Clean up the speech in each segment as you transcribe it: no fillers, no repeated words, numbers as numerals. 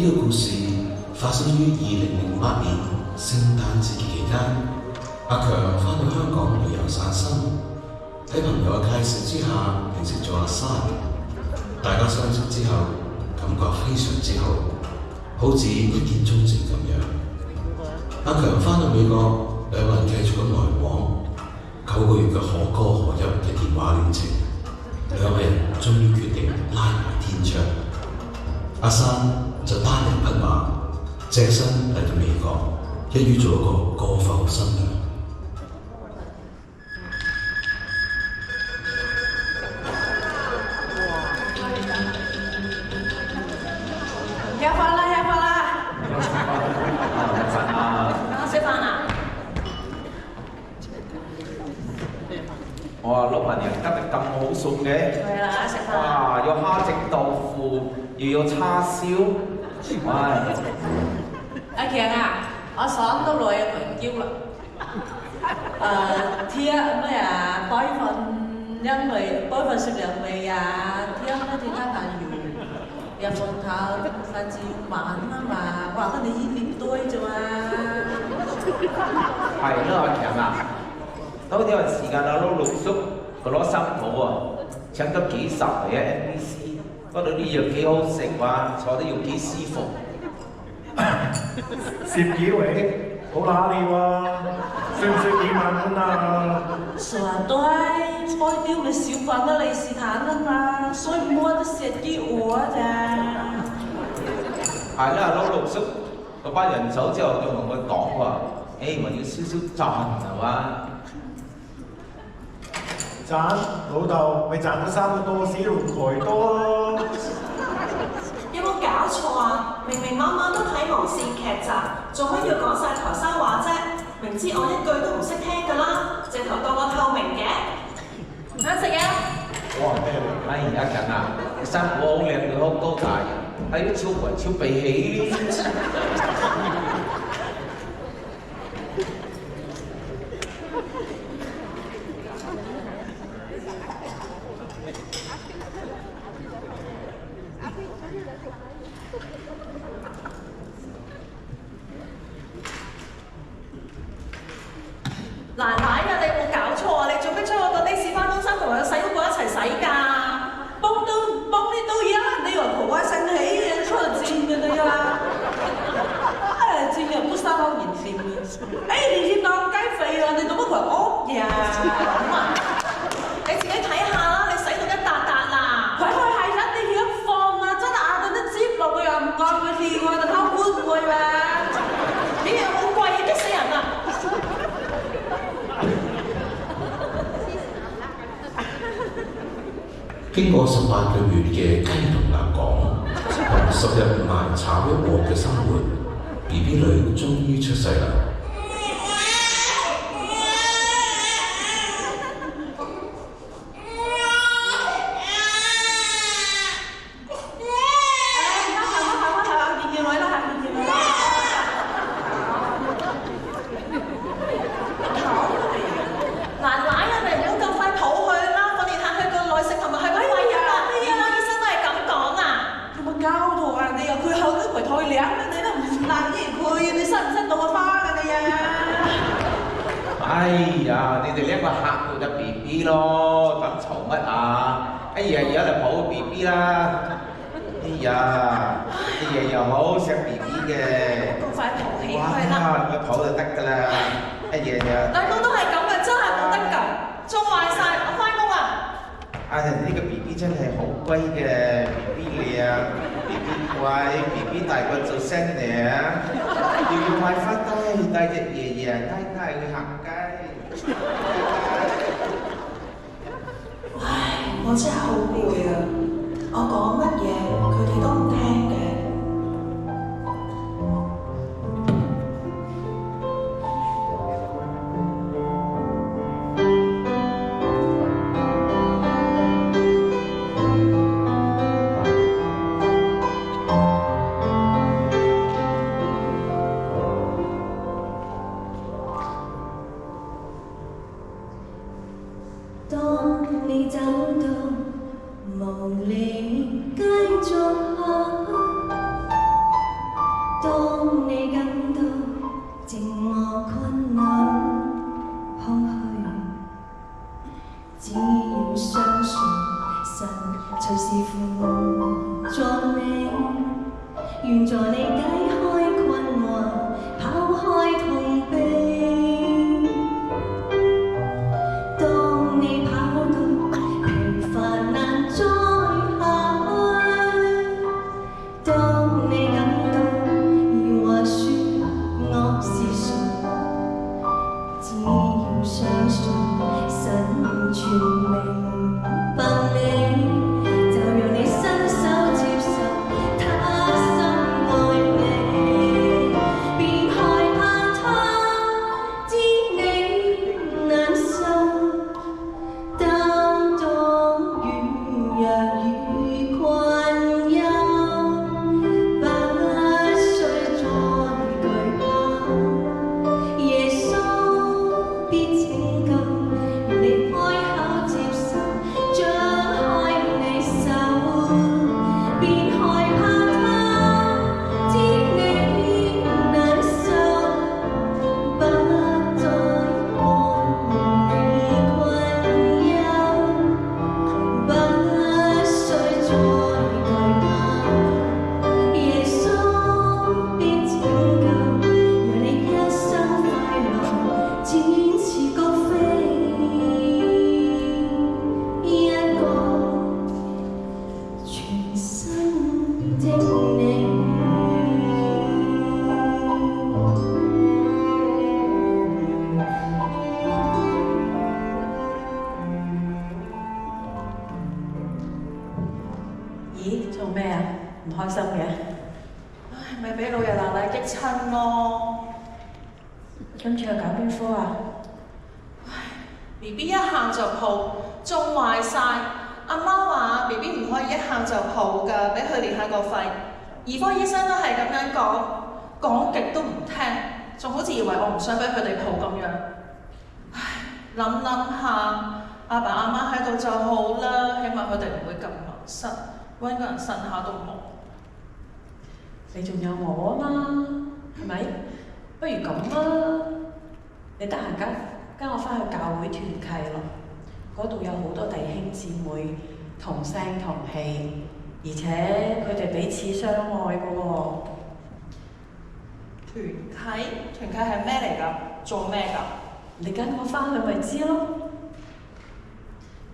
呢個故事發生於2008年聖誕節期間，阿強返到香港旅遊散心，喺朋友嘅介紹之下認識咗阿珊。大家相識之後，感覺非常之好，好似一見鍾情咁樣。阿強返到美國，兩個人繼續咁來往，9個月嘅可歌可泣嘅電話戀情，兩個人終於決定拉埋天窗。阿珊就單人匹馬，隻身嚟到美國，一於做一個過埠新娘。下課啦，下課啦！食飯啊！哇，老闆娘今日咁好餸嘅。係啦，食飯。哇，有蝦整豆腐，又有叉燒。哇！阿強啊，我爽到來門叫啦。天咩啊？杯飯因為杯飯食兩味啊，天呢天家飯要入飯頭，飯至晚啊嘛，話得你依碟堆啫嘛。係咯，阿強啊，嗰段時間我都陸續佢攞新抱啊，請咗幾十嚟嘅 NBC， 嗰度啲嘢幾好食哇，坐得又幾舒服。攝幾位，好揦你喎，需唔需幾萬蚊啊？傻堆，開雕你少份得利是坦啊嘛，所以唔好得蝕啲我咋。係啦，攞陸續嗰班人走之後，仲同佢講話，誒我要少少賺係嘛？賺，老豆咪賺咗3個多士龍台多咯。有冇搞錯啊？明明晚晚都睇無線劇集，做乜要講晒台山話啫？明知我一句都唔識聽㗎啦，直頭當我透明嘅。啱食嘅。哇！哎阿強啊，新抱好靚，佢好高大，係都超雲超鼻起。奶奶啊，你冇搞錯啊！你做咩將我個的士翻東山同埋個細佬哥一齊洗㗎？幫你都一樣，你話婆婆生氣嘅，出嚟賤嘅你啊！賤人不生好言甜嘅。你欠當雞肥啊！你做乜佢屋呀？你自己睇下啦，你洗到一笪笪啦。佢係人哋要放啊，真係壓到啲接落去又唔乾佢添喎，就偷搬佢咩？呢樣好貴啊，激死人啊！經過18個月嘅雞同鴨講，同10日埋炒一鑊嘅生活，BB 女終於出世啦！哎呀，你哋呢一個客戶就 BB 咯，咁嘈乜啊？哎呀，而家就抱 BB 啦！哎呀，啲嘢又好錫 BB 嘅，咁快抱起佢啦！佢抱就得㗎啦！哎呀，大哥都係咁嘅，真係冇得救，做壞晒，我翻工啦！啊，呢個 BB 真係好乖嘅 BB 靚，BB 乖，BB 大個做新娘，要買花帶隻爺爺奶奶去行街。唉，我真係好攰啊！我講乜嘢，佢哋都唔聽嘅。當你走到無理街中。唔開心嘅？唉，咪俾老爺奶奶激親咯。今次去搞邊科啊？唉 ，BB 一喊就抱，仲壞晒。阿媽話 BB 唔可以一喊就抱㗎，俾佢練下個肺。兒科醫生都係咁樣講，講極都唔聽，仲好似以為我唔想俾佢哋抱咁樣。唉，諗下，阿爸阿媽喺度就好啦，起碼佢哋唔會咁迷失，揾個人呻下都冇。你仲有我啊嘛，係咪？不如咁啊，你得閒跟我翻去教會團契咯，嗰度有好多弟兄姊妹同聲同氣，而且佢哋彼此相愛嘅喎。團契係咩嚟㗎？做咩㗎？你跟我翻去咪知咯。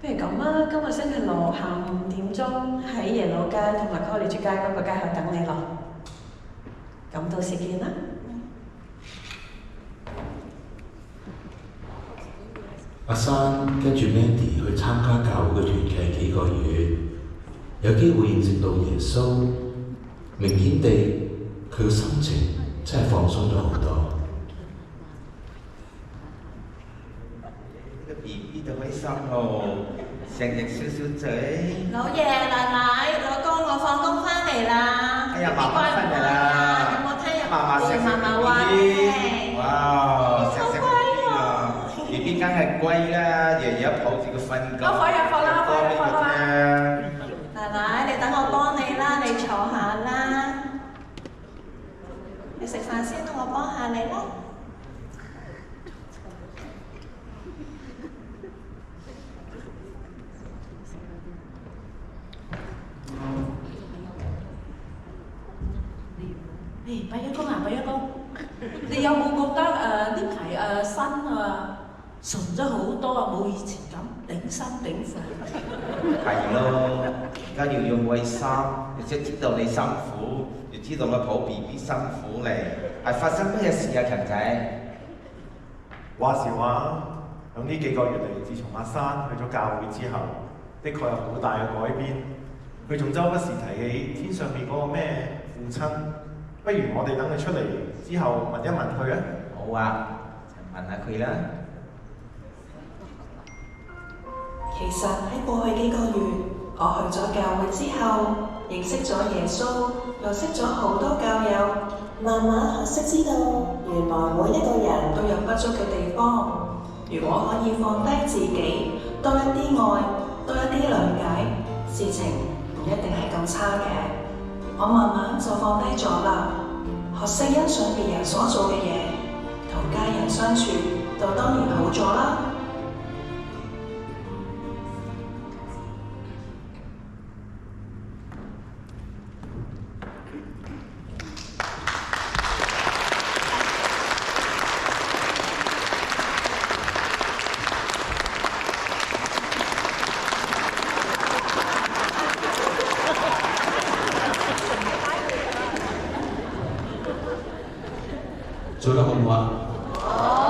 不如咁啊，今個星期六下午5點鐘喺耶魯街同埋 College 街嗰個街口等你咯。咁到時見啦。阿珊跟住 Mandy 去參加教會嘅團契幾個月，有機會認識到耶穌，明顯地佢嘅心情真係放鬆咗好多。呢個 BB 就開心咯，成日笑笑嘴。老爺奶奶，老公我放工翻嚟啦。哎呀，媽媽翻嚟啦！有冇聽日媽媽錫媽媽話嘅？哇，錫錫 BB 啊！BB 梗係乖啦，日日抱住佢瞓覺。快入房啦，快入房啦！啦！奶奶，你等我幫你啦，你坐下啦。你食飯先，我幫下你啦。誒，八一公啊，八一公，你有冇覺得呢排身順咗好多啊？冇以前咁頂心頂肺。係咯，而家要用衞生，亦即知道你辛苦，亦知道我抱 BB 辛苦嚟，係發生咩事啊，強仔？話時話，響呢幾個月嚟，自從阿珊去咗教會之後，的確有好大嘅改變。佢仲周不時提起天上邊嗰個咩父親，不如我哋等佢出嚟之後問一問佢啊！好啊，就問下佢啦。其實喺過去幾個月，我去咗教會之後，認識咗耶穌，又識咗好多教友，慢慢學識知道，原來每一個人都有不足嘅地方。如果可以放低自己，多一啲愛，多一啲諒解，事情唔一定係咁差嘅。我慢慢就放低咗啦，學識欣賞別人所做嘅嘢，同家人相處就當然好咗啦。做得好唔好啊？